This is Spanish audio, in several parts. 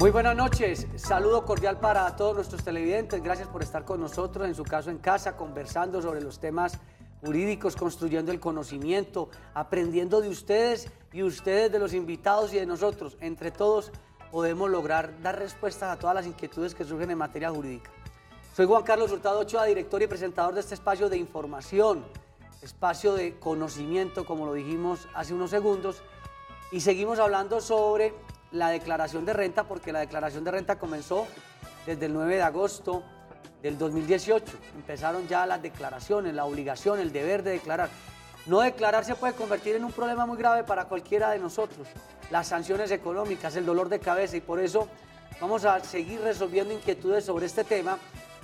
Muy buenas noches, saludo cordial para todos nuestros televidentes, gracias por estar con nosotros, en su caso en casa, conversando sobre los temas jurídicos, construyendo el conocimiento, aprendiendo de ustedes y ustedes de los invitados y de nosotros. Entre todos podemos lograr dar respuestas a todas las inquietudes que surgen en materia jurídica. Soy Juan Carlos Hurtado Ochoa, director y presentador de este espacio de información, espacio de conocimiento, como lo dijimos hace unos segundos, y seguimos hablando sobre la declaración de renta, porque la declaración de renta comenzó desde el 9 de agosto del 2018. Empezaron ya las declaraciones, la obligación, el deber de declarar. No declarar se puede convertir en un problema muy grave para cualquiera de nosotros. Las sanciones económicas, el dolor de cabeza, y por eso vamos a seguir resolviendo inquietudes sobre este tema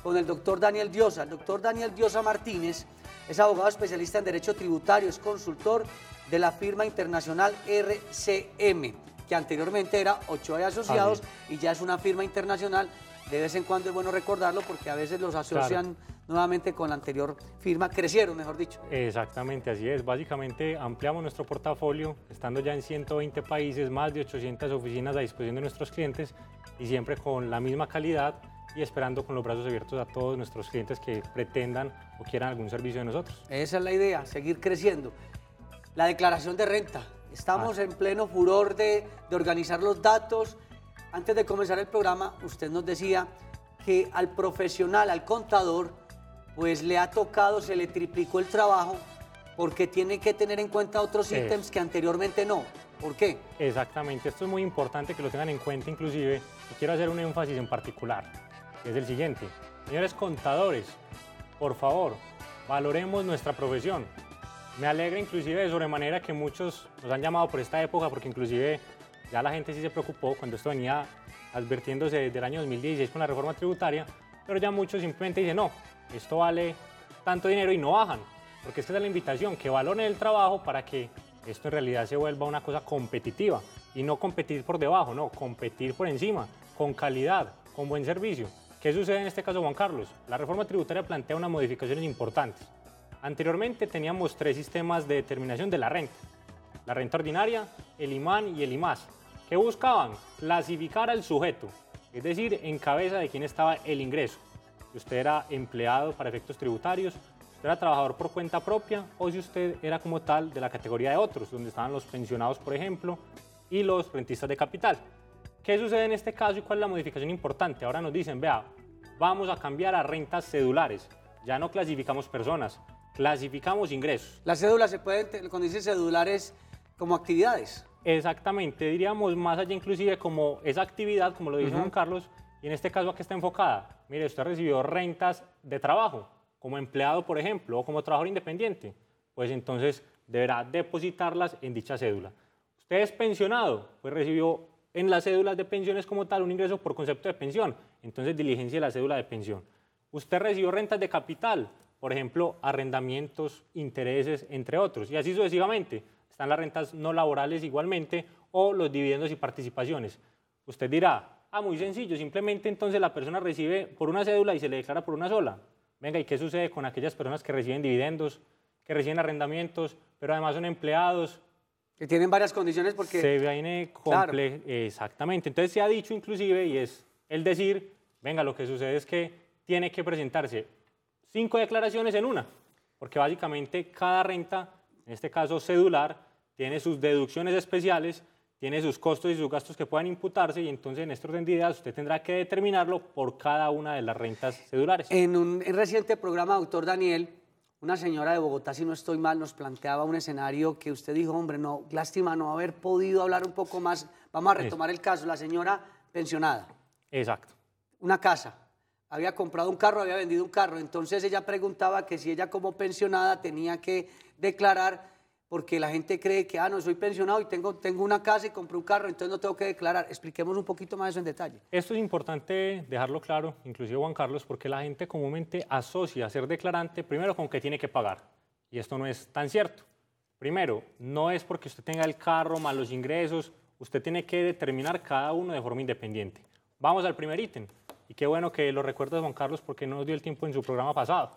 con el doctor Daniel Diosa. El doctor Daniel Diosa Martínez es abogado especialista en Derecho Tributario, es consultor de la firma internacional RCM, que anteriormente era Ochoa y Asociados, y ya es una firma internacional. De vez en cuando es bueno recordarlo porque a veces los asocian nuevamente con la anterior firma, crecieron, mejor dicho. Exactamente, así es. Básicamente ampliamos nuestro portafolio, estando ya en 120 países, más de 800 oficinas a disposición de nuestros clientes y siempre con la misma calidad y esperando con los brazos abiertos a todos nuestros clientes que pretendan o quieran algún servicio de nosotros. Esa es la idea, seguir creciendo. La declaración de renta. Estamos en pleno furor de organizar los datos. Antes de comenzar el programa, usted nos decía que al profesional, al contador, pues le ha tocado, se le triplicó el trabajo porque tiene que tener en cuenta otros ítems que anteriormente no. ¿Por qué? Exactamente, esto es muy importante que lo tengan en cuenta inclusive, y quiero hacer un énfasis en particular, que es el siguiente. Señores contadores, por favor, valoremos nuestra profesión. Me alegra inclusive de sobremanera que muchos nos han llamado por esta época, porque inclusive ya la gente sí se preocupó cuando esto venía advirtiéndose desde el año 2016 con la reforma tributaria, pero ya muchos simplemente dicen, no, esto vale tanto dinero y no bajan, porque esta es la invitación, que valoren el trabajo para que esto en realidad se vuelva una cosa competitiva y no competir por debajo, no, competir por encima, con calidad, con buen servicio. ¿Qué sucede en este caso, Juan Carlos? La reforma tributaria plantea unas modificaciones importantes. Anteriormente teníamos 3 sistemas de determinación de la renta ordinaria, el IMAN y el IMAS, que buscaban clasificar al sujeto, es decir, en cabeza de quién estaba el ingreso. Si usted era empleado para efectos tributarios, si usted era trabajador por cuenta propia o si usted era como tal de la categoría de otros, donde estaban los pensionados, por ejemplo, y los rentistas de capital. ¿Qué sucede en este caso y cuál es la modificación importante? Ahora nos dicen, vea, vamos a cambiar a rentas cedulares, ya no clasificamos personas, clasificamos ingresos. Las cédulas se pueden, cuando dice cedulares, como actividades. Exactamente, diríamos más allá inclusive como esa actividad, como lo dice Juan Carlos, y en este caso ¿a qué está enfocada? Mire, usted recibió rentas de trabajo, como empleado por ejemplo, o como trabajador independiente, pues entonces deberá depositarlas en dicha cédula. Usted es pensionado, pues recibió en las cédulas de pensiones como tal un ingreso por concepto de pensión, entonces diligencie la cédula de pensión. Usted recibió rentas de capital, por ejemplo, arrendamientos, intereses, entre otros, y así sucesivamente. Están las rentas no laborales igualmente o los dividendos y participaciones. Usted dirá, muy sencillo, simplemente entonces la persona recibe por una cédula y se le declara por una sola. Venga, ¿y qué sucede con aquellas personas que reciben dividendos, que reciben arrendamientos, pero además son empleados? Que tienen varias condiciones porque... Se viene complejo. Claro. Exactamente. Entonces se ha dicho inclusive, y es el decir, venga, lo que sucede es que tiene que presentarse 5 declaraciones en una, porque básicamente cada renta, en este caso cedular, tiene sus deducciones especiales, tiene sus costos y sus gastos que puedan imputarse, y entonces en este orden de ideas usted tendrá que determinarlo por cada una de las rentas cedulares. En un reciente programa, doctor Daniel, una señora de Bogotá, si no estoy mal, nos planteaba un escenario que usted dijo, hombre, no, lástima no haber podido hablar un poco más. Vamos a retomar el caso, la señora pensionada. Exacto. Una casa. Había comprado un carro, había vendido un carro, entonces ella preguntaba que si ella como pensionada tenía que declarar, porque la gente cree que, no, soy pensionado y tengo una casa y compré un carro, entonces no tengo que declarar. Expliquemos un poquito más eso en detalle. Esto es importante dejarlo claro, inclusive Juan Carlos, porque la gente comúnmente asocia ser declarante primero con que tiene que pagar, y esto no es tan cierto. Primero, no es porque usted tenga el carro más los ingresos, usted tiene que determinar cada uno de forma independiente. Vamos al primer ítem. Y qué bueno que lo recuerda Juan Carlos porque no nos dio el tiempo en su programa pasado.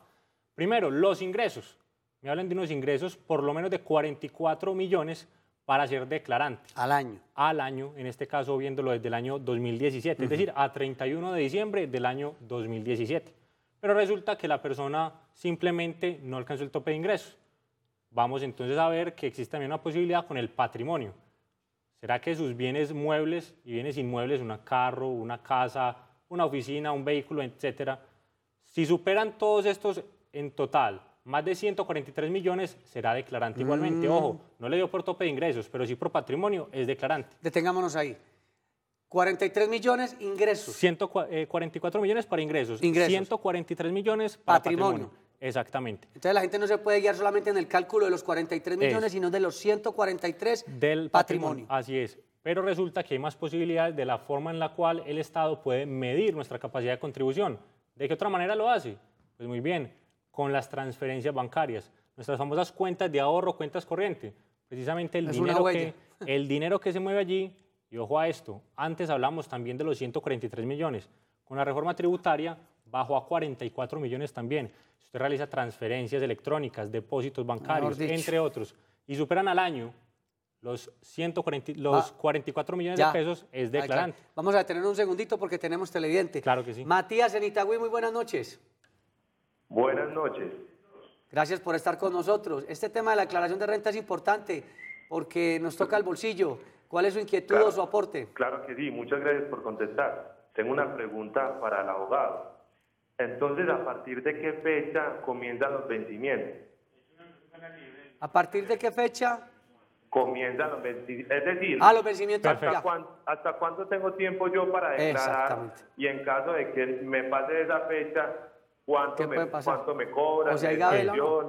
Primero, los ingresos. Me hablan de unos ingresos por lo menos de 44 millones para ser declarante. Al año. Al año, en este caso viéndolo desde el año 2017, es decir, a 31 de diciembre del año 2017. Pero resulta que la persona simplemente no alcanzó el tope de ingresos. Vamos entonces a ver que existe también una posibilidad con el patrimonio. ¿Será que sus bienes muebles y bienes inmuebles, un carro, una casa, una oficina, un vehículo, etcétera, si superan todos estos en total, más de 143 millones, será declarante igualmente? Ojo, no le dio por tope de ingresos, pero sí por patrimonio es declarante. Detengámonos ahí. 43 millones ingresos. 144 millones para ingresos. 143 millones para patrimonio. Exactamente. Entonces la gente no se puede guiar solamente en el cálculo de los 43 millones, sino de los 143 del patrimonio. Así es. Pero resulta que hay más posibilidades de la forma en la cual el Estado puede medir nuestra capacidad de contribución. ¿De qué otra manera lo hace? Pues muy bien, con las transferencias bancarias, nuestras famosas cuentas de ahorro, cuentas corrientes. Precisamente el dinero que se mueve allí, y ojo a esto, antes hablamos también de los 143 millones. Con la reforma tributaria bajó a 44 millones también. Si usted realiza transferencias electrónicas, depósitos bancarios, entre otros, y superan al año los 44 millones de pesos, es declarante. Claro. Vamos a detener un segundito porque tenemos televidente. Claro que sí. Matías en Itagüí, muy buenas noches. Buenas noches. Gracias por estar con nosotros. Este tema de la declaración de renta es importante porque nos toca el bolsillo. ¿Cuál es su inquietud o su aporte? Claro que sí, muchas gracias por contestar. Tengo una pregunta para el abogado. Entonces, ¿a partir de qué fecha comienzan los vencimientos? ¿A partir de qué fecha? Comienzan los vencimientos. Es decir, los vencimientos. ¿hasta cuánto tengo tiempo yo para declarar? Exactamente. Y en caso de que me pase esa fecha, ¿cuánto me cobran? O sea, hay gabela, ¿no?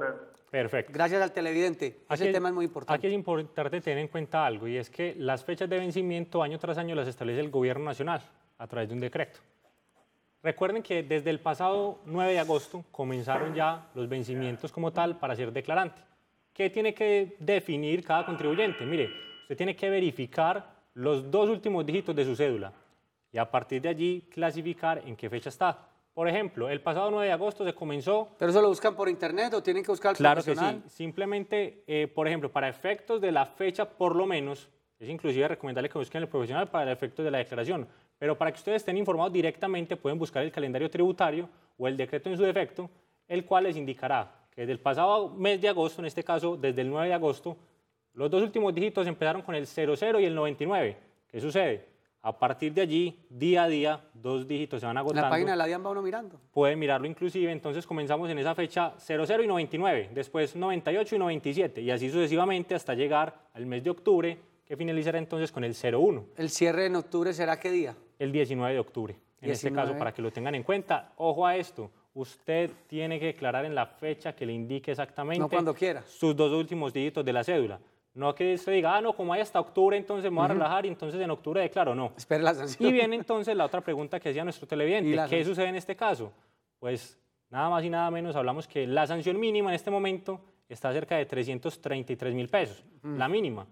Perfecto. Gracias al televidente. Ese tema es muy importante. Aquí es importante tener en cuenta algo, y es que las fechas de vencimiento año tras año las establece el Gobierno Nacional a través de un decreto. Recuerden que desde el pasado 9 de agosto comenzaron ya los vencimientos como tal para ser declarante. ¿Qué tiene que definir cada contribuyente? Mire, usted tiene que verificar los 2 últimos dígitos de su cédula y a partir de allí clasificar en qué fecha está. Por ejemplo, el pasado 9 de agosto se comenzó... ¿Pero eso lo buscan por internet o tienen que buscar al profesional? Claro que sí. Simplemente, por ejemplo, para efectos de la fecha, por lo menos, es inclusive recomendable que busquen el profesional para el efecto de la declaración. Pero para que ustedes estén informados directamente, pueden buscar el calendario tributario o el decreto en su defecto, el cual les indicará que desde el pasado mes de agosto, en este caso desde el 9 de agosto, los 2 últimos dígitos empezaron con el 00 y el 99. ¿Qué sucede? A partir de allí, día a día, 2 dígitos se van agotando. ¿La página de la DIAN va uno mirando? Puede mirarlo inclusive, entonces comenzamos en esa fecha 00 y 99, después 98 y 97, y así sucesivamente hasta llegar al mes de octubre, que finalizará entonces con el 01. ¿El cierre en octubre será qué día? El 19 de octubre, en este caso, para que lo tengan en cuenta. Ojo a esto, usted tiene que declarar en la fecha que le indique exactamente. No cuando quiera. Sus 2 últimos dígitos de la cédula. No que usted diga, no, como hay hasta octubre, entonces me voy a relajar y entonces en octubre declaro, no. Espere la sanción. Y viene entonces la otra pregunta que hacía nuestro televidente. ¿Qué sucede en este caso? Pues nada más y nada menos hablamos que la sanción mínima en este momento está cerca de 333.000 pesos, la mínima.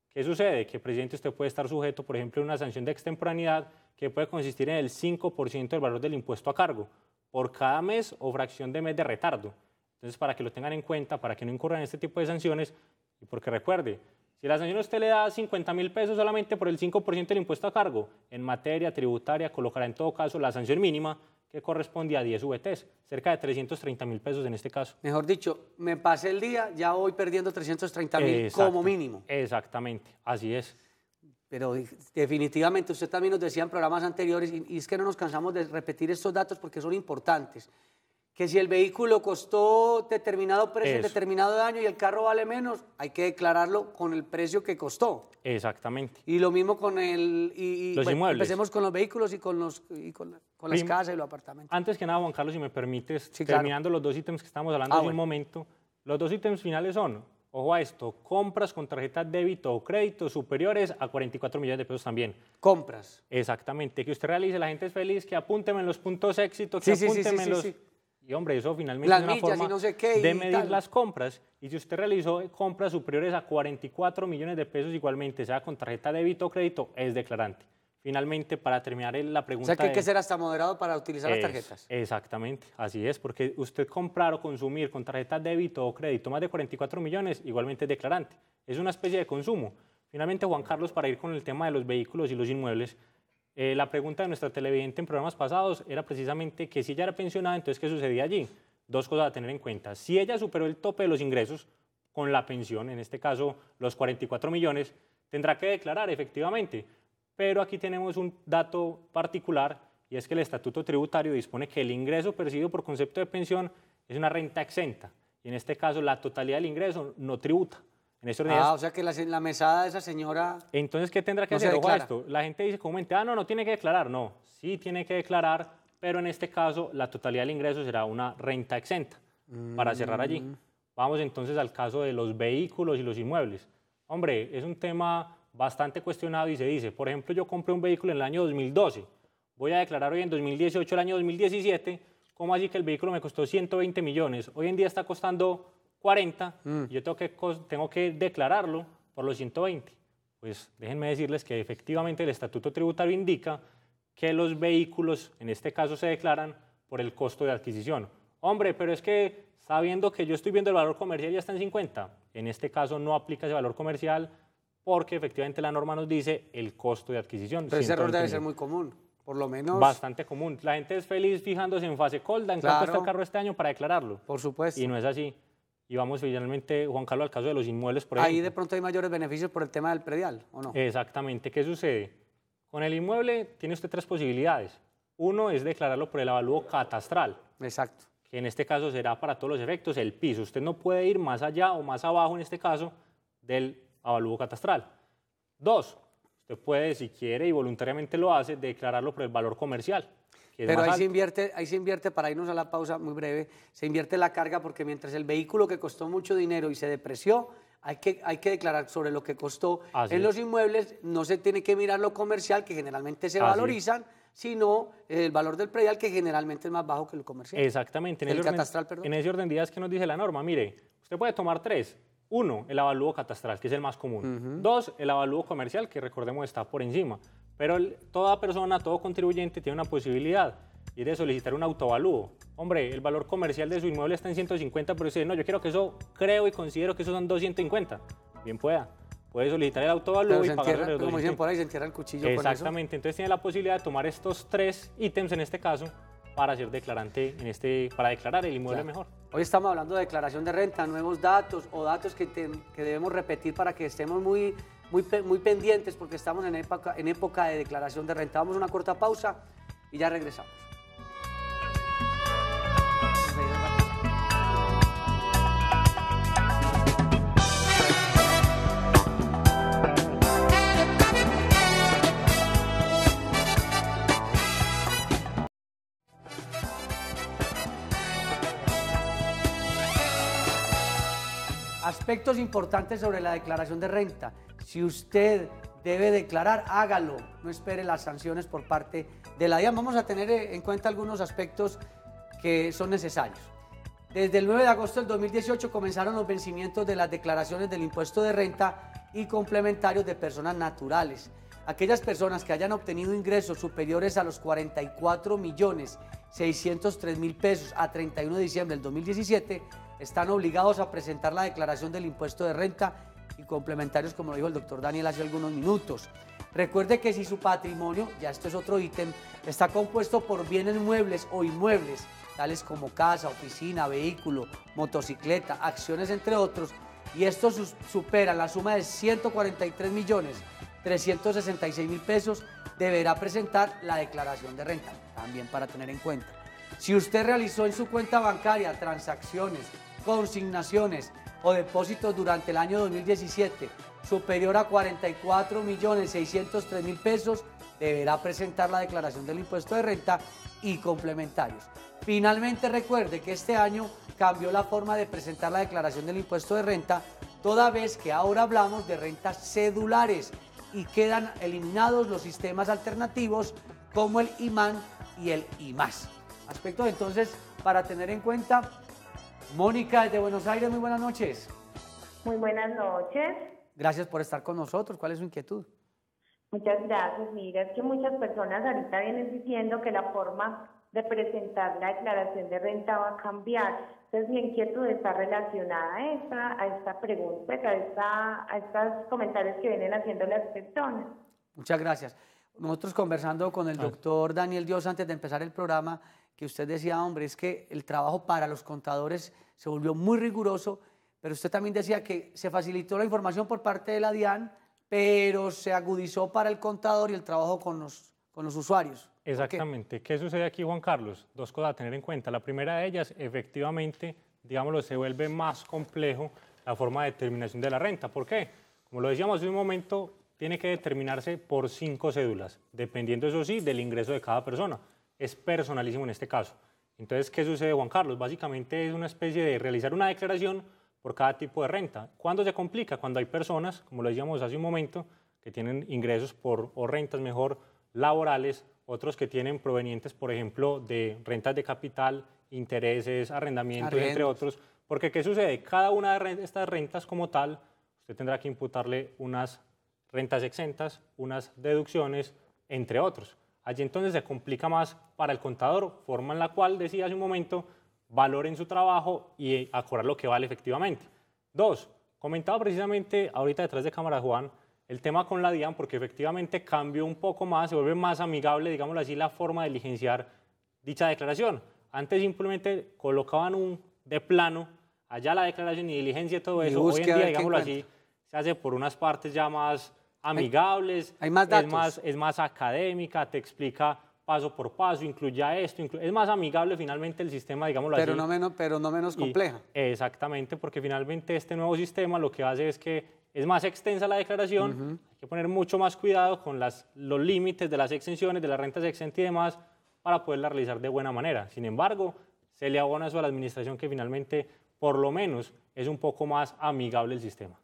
¿Qué sucede? Que, presidente, usted puede estar sujeto, por ejemplo, a una sanción de extemporaneidad que puede consistir en el 5% del valor del impuesto a cargo por cada mes o fracción de mes de retardo. Entonces, para que lo tengan en cuenta, para que no incurran en este tipo de sanciones, y porque recuerde, si la sanción a usted le da 50.000 pesos solamente por el 5% del impuesto a cargo, en materia tributaria colocará en todo caso la sanción mínima que corresponde a 10 VTs, cerca de 330.000 pesos en este caso. Mejor dicho, me pasé el día, ya voy perdiendo 330.000 como mínimo. Exactamente, así es. Pero definitivamente, usted también nos decía en programas anteriores, y es que no nos cansamos de repetir estos datos porque son importantes, que si el vehículo costó determinado precio en determinado año y el carro vale menos, hay que declararlo con el precio que costó. Exactamente. Y lo mismo con los inmuebles. Empecemos con los vehículos y con las casas y los apartamentos. Antes que nada, Juan Carlos, si me permites, terminando los 2 ítems que estamos hablando hace un momento, los 2 ítems finales son, ojo a esto, compras con tarjeta débito o crédito superiores a 44 millones de pesos también. Compras. Exactamente, que usted realice, la gente es feliz, que apúnteme en los puntos éxito, que apúnteme en los... Y hombre, eso finalmente es una forma de medir las compras. Y si usted realizó compras superiores a 44 millones de pesos igualmente, sea con tarjeta débito o crédito, es declarante. Finalmente, para terminar la pregunta... O sea que hay que ser hasta moderado para utilizar las tarjetas. Exactamente, así es, porque usted comprar o consumir con tarjeta débito o crédito más de 44 millones, igualmente es declarante. Es una especie de consumo. Finalmente, Juan Carlos, para ir con el tema de los vehículos y los inmuebles, la pregunta de nuestra televidente en programas pasados era precisamente que si ella era pensionada, entonces ¿qué sucedía allí? Dos cosas a tener en cuenta. Si ella superó el tope de los ingresos con la pensión, en este caso los 44 millones, tendrá que declarar efectivamente. Pero aquí tenemos un dato particular y es que el Estatuto Tributario dispone que el ingreso percibido por concepto de pensión es una renta exenta y en este caso la totalidad del ingreso no tributa. En este orden o sea que la mesada de esa señora... Entonces, ¿qué tendrá que no hacer? se Ojo a declara. esto. La gente dice comúnmente, no tiene que declarar. No, sí tiene que declarar, pero en este caso la totalidad del ingreso será una renta exenta. Para cerrar allí. Vamos entonces al caso de los vehículos y los inmuebles. Hombre, es un tema bastante cuestionado y se dice, por ejemplo, yo compré un vehículo en el año 2012, voy a declarar hoy en 2018 el año 2017, ¿cómo así que el vehículo me costó 120 millones? Hoy en día está costando 40 y yo tengo que declararlo por los 120. Pues déjenme decirles que efectivamente el Estatuto Tributario indica que los vehículos, en este caso, se declaran por el costo de adquisición. Hombre, pero es que sabiendo que yo estoy viendo el valor comercial ya está en 50, en este caso no aplica ese valor comercial porque efectivamente la norma nos dice el costo de adquisición. Pero ese error 120 debe millones. ser muy común, por lo menos... Bastante común. La gente es feliz fijándose en fase colda, en cuánto está el carro este año para declararlo. Por supuesto. Y no es así. Y vamos finalmente, Juan Carlos, al caso de los inmuebles, por Ahí ejemplo. de pronto hay mayores beneficios por el tema del predial, ¿o no? Exactamente. ¿Qué sucede? Con el inmueble tiene usted tres posibilidades. Uno es declararlo por el avalúo catastral. Exacto. Que en este caso será para todos los efectos el piso. Usted no puede ir más allá o más abajo, en este caso, del avalúo catastral. Dos, usted puede, si quiere y voluntariamente lo hace, declararlo por el valor comercial. Que es Pero más ahí alto. se invierte, para irnos a la pausa muy breve, se invierte la carga porque mientras el vehículo que costó mucho dinero y se depreció, hay que declarar sobre lo que costó. Así En es. los inmuebles no se tiene que mirar lo comercial, que generalmente se Así es. valorizan, sino el valor del predial, que generalmente es más bajo que el comercial. Exactamente. El catastral, perdón. En ese orden de ideas que nos dice la norma, mire, usted puede tomar tres. Uno, el avalúo catastral, que es el más común. Dos, el avalúo comercial, que recordemos está por encima. Pero toda persona, todo contribuyente tiene una posibilidad y es de solicitar un autoavalúo. Hombre, el valor comercial de su inmueble está en 150, pero usted dice, no, yo quiero que eso, creo y considero que eso son 250. Bien pueda. Puede solicitar el autoavalúo Pero y se pagar entierra, los como dicen 250. por ahí, se entierra el cuchillo con eso. Exactamente, entonces tiene la posibilidad de tomar estos tres ítems en este caso para ser declarante, para declarar el inmueble mejor. Hoy estamos hablando de declaración de renta, nuevos datos o datos que debemos repetir para que estemos muy pendientes porque estamos en época de declaración de renta. Vamos a una corta pausa y ya regresamos. Aspectos importantes sobre la declaración de renta. Si usted debe declarar, hágalo. No espere las sanciones por parte de la DIAN. Vamos a tener en cuenta algunos aspectos que son necesarios. Desde el 9 de agosto del 2018 comenzaron los vencimientos de las declaraciones del impuesto de renta y complementarios de personas naturales. Aquellas personas que hayan obtenido ingresos superiores a los 44.603.000 pesos a 31 de diciembre del 2017 están obligados a presentar la declaración del impuesto de renta y complementarios, como lo dijo el doctor Daniel hace algunos minutos. Recuerde que si su patrimonio, ya esto es otro ítem, está compuesto por bienes muebles o inmuebles, tales como casa, oficina, vehículo, motocicleta, acciones, entre otros, y estos superan la suma de 143.366.000 pesos, deberá presentar la declaración de renta, también para tener en cuenta. Si usted realizó en su cuenta bancaria transacciones, consignaciones o depósitos durante el año 2017 superior a 44.603.000 pesos, deberá presentar la declaración del impuesto de renta y complementarios. Finalmente, recuerde que este año cambió la forma de presentar la declaración del impuesto de renta, toda vez que ahora hablamos de rentas cedulares y quedan eliminados los sistemas alternativos como el IMAN y el IMAS. Aspectos entonces para tener en cuenta. Mónica, desde Buenos Aires, muy buenas noches. Muy buenas noches. Gracias por estar con nosotros. ¿Cuál es su inquietud? Muchas gracias. Mira, es que muchas personas ahorita vienen diciendo que la forma de presentar la declaración de renta va a cambiar Entonces mi inquietud está relacionada a esta pregunta, pues, a estos comentarios que vienen haciendo las personas. Muchas gracias. Nosotros conversando con el doctor Daniel Dios antes de empezar el programa, que usted decía, hombre, es que el trabajo para los contadores se volvió muy riguroso, pero usted también decía que se facilitó la información por parte de la DIAN, pero se agudizó para el contador y el trabajo con los usuarios. Exactamente. ¿Qué sucede aquí, Juan Carlos? Dos cosas a tener en cuenta. La primera de ellas, efectivamente, digámoslo, se vuelve más complejo la forma de determinación de la renta. ¿Por qué? Como lo decíamos hace un momento, tiene que determinarse por 5 cédulas, dependiendo, eso sí, del ingreso de cada persona. Es personalísimo en este caso. Entonces, ¿qué sucede, Juan Carlos? Básicamente es una especie de realizar una declaración por cada tipo de renta. ¿Cuándo se complica? Cuando hay personas, como lo decíamos hace un momento, que tienen ingresos o rentas mejor laborales, otros que tienen provenientes, por ejemplo, de rentas de capital, intereses, arrendamientos, entre otros. Porque, ¿qué sucede? Cada una de estas rentas como tal, usted tendrá que imputarle unas rentas exentas, unas deducciones, entre otros. Allí entonces se complica más para el contador, forma en la cual, decía hace un momento, valoren su trabajo y a cobrar lo que vale efectivamente. 2, comentaba precisamente ahorita detrás de cámara Juan, el tema con la DIAN, porque efectivamente cambió un poco más, se vuelve más amigable, digámoslo así, la forma de diligenciar dicha declaración. Antes simplemente colocaban de plano allá la declaración y diligencia y todo eso. Hoy en día, digámoslo así, se hace por unas partes ya más amigables, hay más datos. Es más académica, te explica paso por paso, incluye esto, es más amigable finalmente el sistema, digámoslo así. Pero no menos compleja. Exactamente, porque finalmente este nuevo sistema lo que hace es que es más extensa la declaración, hay que poner mucho más cuidado con los límites de las exenciones, de las rentas exentas y demás, para poderla realizar de buena manera. Sin embargo, se le abona eso a la administración que finalmente, por lo menos, es un poco más amigable el sistema.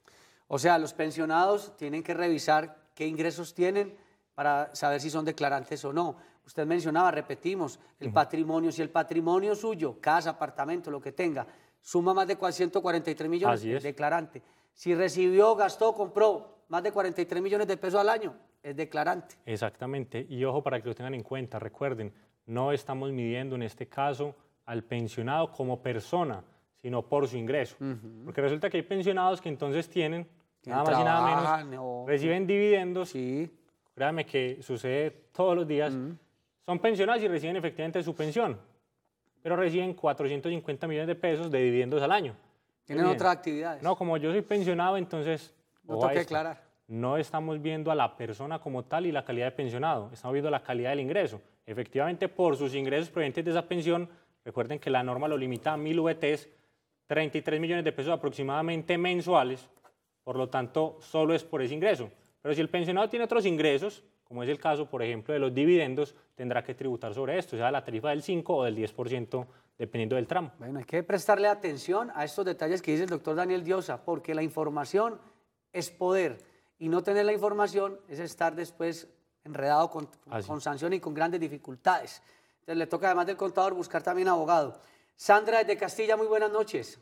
O sea, los pensionados tienen que revisar qué ingresos tienen para saber si son declarantes o no. Usted mencionaba, repetimos, el patrimonio. Si el patrimonio suyo, casa, apartamento, lo que tenga, suma más de 143 millones, es declarante. Si recibió, gastó, compró más de 43 millones de pesos al año, es declarante. Exactamente. Y ojo, para que lo tengan en cuenta, recuerden, no estamos midiendo en este caso al pensionado como persona, sino por su ingreso. Porque resulta que hay pensionados que entonces tienen nada más y nada menos, reciben dividendos. Sí. Créanme que sucede todos los días. Son pensionados y reciben efectivamente su pensión, pero reciben 450 millones de pesos de dividendos al año. ¿Tienen otras actividades? No, como yo soy pensionado, entonces no tengo que declarar. No estamos viendo a la persona como tal y la calidad de pensionado, estamos viendo la calidad del ingreso. Efectivamente, por sus ingresos provenientes de esa pensión, recuerden que la norma lo limita a 1.000 VTs, 33 millones de pesos aproximadamente mensuales, por lo tanto, solo es por ese ingreso. Pero si el pensionado tiene otros ingresos, como es el caso, por ejemplo, de los dividendos, tendrá que tributar sobre esto, sea la tarifa del 5 o del 10%, dependiendo del tramo. Bueno, hay que prestarle atención a estos detalles que dice el doctor Daniel Diosa, porque la información es poder, y no tener la información es estar después enredado con sanción y con grandes dificultades. Entonces le toca, además del contador, buscar también abogado. Sandra, desde Castilla, muy buenas noches.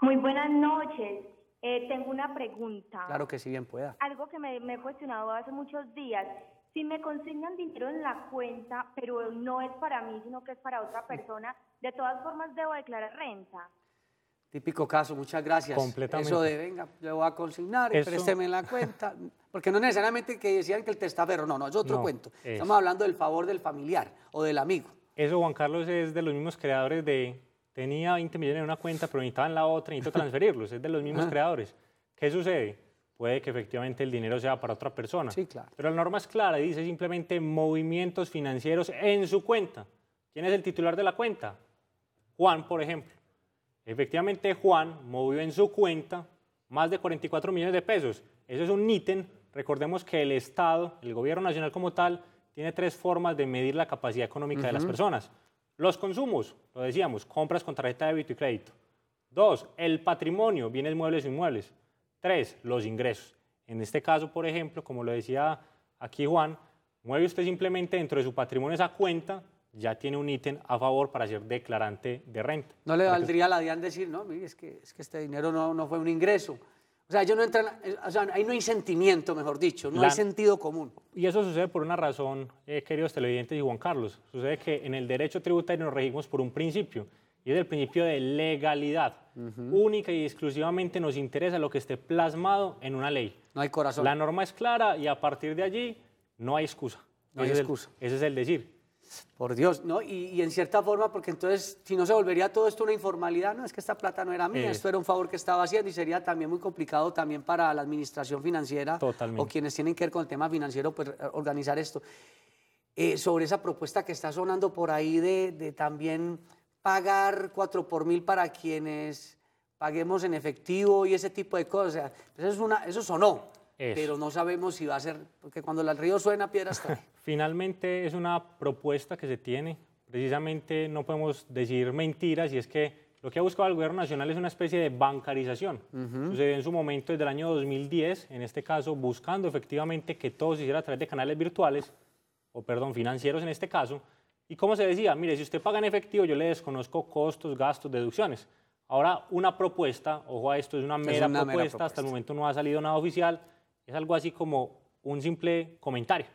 Muy buenas noches. Tengo una pregunta. Claro que sí, bien pueda. Algo que me he cuestionado hace muchos días. Si me consignan dinero en la cuenta, pero no es para mí, sino que es para otra persona, ¿de todas formas debo declarar renta? Típico caso, muchas gracias. Completamente. Eso de, venga, yo voy a consignar, présteme en la cuenta. Porque no necesariamente que decían que el testaferro, no, es otro cuento. Estamos hablando del favor del familiar o del amigo. Eso, Juan Carlos, es de los mismos creadores de... Tenía 20 millones en una cuenta, pero necesitaba en la otra, necesito transferirlos. Es de los mismos creadores. ¿Qué sucede? Puede que efectivamente el dinero sea para otra persona. Sí, claro. Pero la norma es clara y dice simplemente movimientos financieros en su cuenta. ¿Quién es el titular de la cuenta? Juan, por ejemplo. Efectivamente, Juan movió en su cuenta más de 44 millones de pesos. Eso es un ítem. Recordemos que el Estado, el gobierno nacional como tal, tiene 3 formas de medir la capacidad económica de las personas. Los consumos, lo decíamos, compras con tarjeta de débito y crédito. 2, el patrimonio, bienes muebles e inmuebles. 3, los ingresos. En este caso, por ejemplo, como lo decía aquí Juan, mueve usted simplemente dentro de su patrimonio esa cuenta, ya tiene un ítem a favor para ser declarante de renta. ¿No le valdría a la DIAN decir, no, mire, es que este dinero no fue un ingreso? O sea, ahí no hay sentimiento, mejor dicho, no hay sentido común. Y eso sucede por una razón, queridos televidentes y Juan Carlos. Sucede que en el derecho tributario nos regimos por un principio, y es el principio de legalidad. Única y exclusivamente nos interesa lo que esté plasmado en una ley. No hay corazón. La norma es clara y a partir de allí no hay excusa. No hay excusa. Ese es el decir. Por Dios, ¿no? Y en cierta forma, porque entonces, si no se volvería todo esto una informalidad, no, es que esta plata no era mía, esto era un favor que estaba haciendo y sería también muy complicado también para la administración financiera. Totalmente. O quienes tienen que ver con el tema financiero, pues organizar esto. Sobre esa propuesta que está sonando por ahí de también pagar 4 por 1000 para quienes paguemos en efectivo y ese tipo de cosas. O sea, pues eso sonó, pero no sabemos si va a ser, porque cuando el río suena, piedras trae. Finalmente es una propuesta que se tiene. Precisamente no podemos decir mentiras y es que lo que ha buscado el gobierno nacional es una especie de bancarización. Sucedió en su momento desde el año 2010, en este caso buscando efectivamente que todo se hiciera a través de canales virtuales, o perdón, financieros en este caso. Y como se decía, mire, si usted paga en efectivo, yo le desconozco costos, gastos, deducciones. Ahora, una propuesta, ojo a esto, es una mera propuesta, hasta el momento no ha salido nada oficial, es algo así como un simple comentario.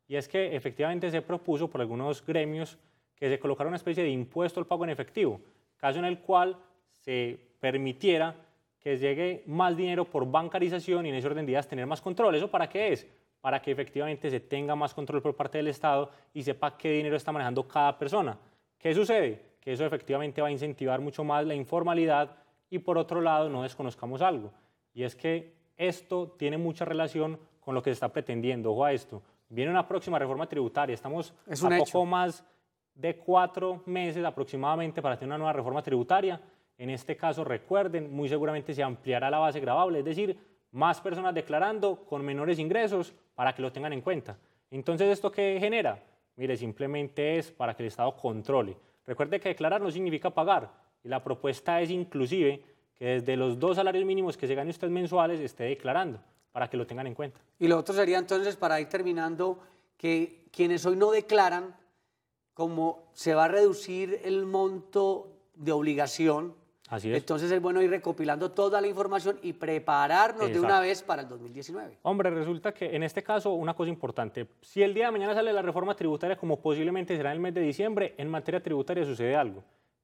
Y es que efectivamente se propuso por algunos gremios que se colocara una especie de impuesto al pago en efectivo, caso en el cual se permitiera que llegue más dinero por bancarización y en ese orden de ideas tener más control. ¿Eso para qué es? Para que efectivamente se tenga más control por parte del Estado y sepa qué dinero está manejando cada persona. ¿Qué sucede? Que eso efectivamente va a incentivar mucho más la informalidad y por otro lado no desconozcamos algo, y es que esto tiene mucha relación con lo que se está pretendiendo. Ojo a esto, viene una próxima reforma tributaria, estamos a poco más de 4 meses aproximadamente para tener una nueva reforma tributaria. En este caso, recuerden, muy seguramente se ampliará la base gravable, es decir, más personas declarando con menores ingresos para que lo tengan en cuenta. Entonces, ¿esto qué genera? Mire, simplemente es para que el Estado controle. Recuerde que declarar no significa pagar, y la propuesta es inclusive que desde los 2 salarios mínimos que se gane usted mensuales esté declarando, para que lo tengan en cuenta. Y lo otro sería entonces, para ir terminando, que quienes hoy no declaran, como se va a reducir el monto de obligación, así es. Entonces es bueno ir recopilando toda la información y prepararnos de una vez para el 2019. Hombre, resulta que en este caso una cosa importante, si el día de mañana sale la reforma tributaria como posiblemente será en el mes de diciembre, en materia tributaria sucede algo,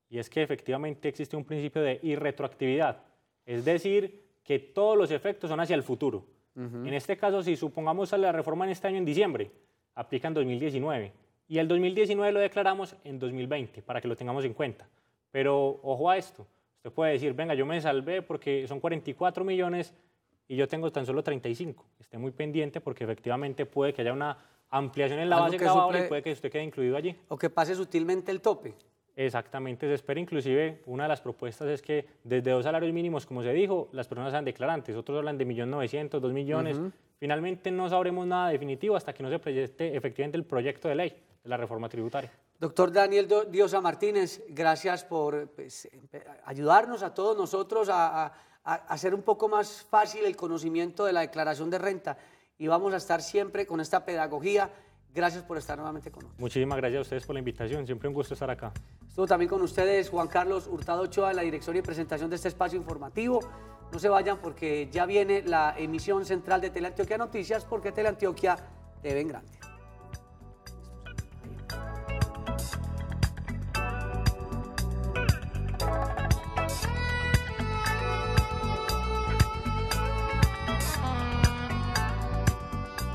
y es que efectivamente existe un principio de irretroactividad, es decir, que todos los efectos son hacia el futuro. En este caso, si supongamos sale la reforma en este año en diciembre, aplica en 2019, y el 2019 lo declaramos en 2020, para que lo tengamos en cuenta. Pero ojo a esto, usted puede decir, venga, yo me salvé porque son 44 millones y yo tengo tan solo 35. Esté muy pendiente porque efectivamente puede que haya una ampliación en la base gravable y puede que usted quede incluido allí. O que pase sutilmente el tope. Exactamente, se espera inclusive, una de las propuestas es que desde 2 salarios mínimos, como se dijo, las personas sean declarantes, otros hablan de 1.900.000, 2 millones. Finalmente no sabremos nada definitivo hasta que no se presente efectivamente el proyecto de ley de la reforma tributaria. Doctor Daniel Diosa Martínez, gracias por ayudarnos a todos nosotros a hacer un poco más fácil el conocimiento de la declaración de renta, y vamos a estar siempre con esta pedagogía. Gracias por estar nuevamente con nosotros. Muchísimas gracias a ustedes por la invitación, siempre un gusto estar acá. Estuvo también con ustedes Juan Carlos Hurtado Ochoa en la dirección y presentación de este espacio informativo. No se vayan porque ya viene la emisión central de Teleantioquia Noticias, porque Teleantioquia te ven grande.